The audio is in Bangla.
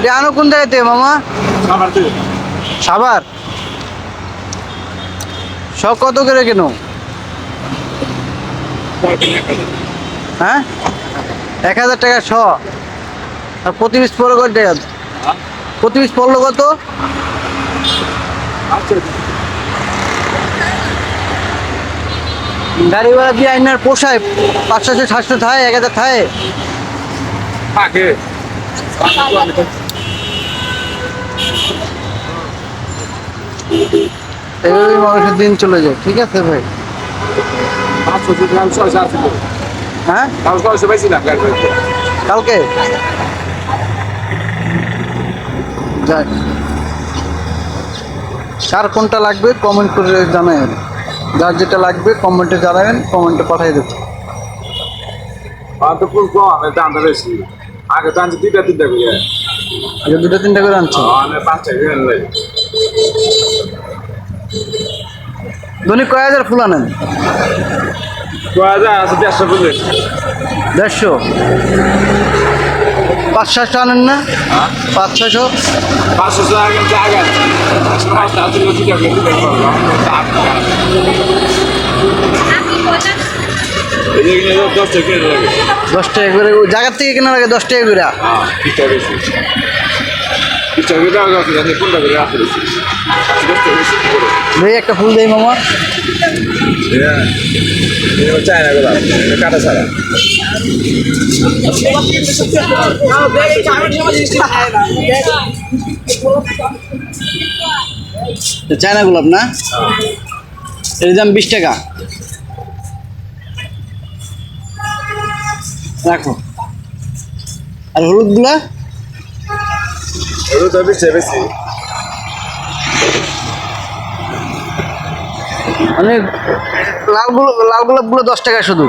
এটা আনো কোন জায়গাতে মামা? সাভার। সব কত করে কেন? হ্যাঁ 1000 টাকা শ। আর প্রতি পিস পড়লো কত টাকা? প্রতি পিস পড়লো কত? গাড়ি ভাড়া দিয়ে আইনার পোষায় 500-700 থায় 1000 থায়। এইভাবেই মানুষের দিন চলে যায়। ঠিক আছে ভাই। হ্যাঁ কালকে যাক, কার কোনটা লাগবে কমেন্ট করে জানাবেন। যার যেটা লাগবে কমেন্টে জানাবেন, কমেন্টে পাঠিয়ে দেবো। দামটা বেশি আগে তো আনছি 2টা 3টা করে আগে 2-3টা করে আনছো? 5টা করে আনলে দৈনিক কয় হাজার ফুল আনেন? 2000 আছে 150 করে 150? 500-600 আনেন না? 500-600? 500 টাকা জায়গা 5টা আছে 2টা করে দিতে পারবো এই যে 10 টাকা করে লাগে 10 টাকা করে জায়গার থেকে কেনা লাগে 10 টাকা করে। হ্যাঁ ঠিক আছে ঠিক আছে দাও দাও আপনি কোনটা করে রাখতে দিচ্ছি 10 টাকা বেশি করে ভাই একটা ফুল দেই মামা। হ্যাঁ এটা চাই না গো এটা কাটা ছাড়া চায়না গোলাপ না? এর দাম 20 টাকা। রাখো। আর হলুদ গুলা? এটা তো বেশি বেশি মানে লাল গোলাপ গুলো 10 টাকা শুধু।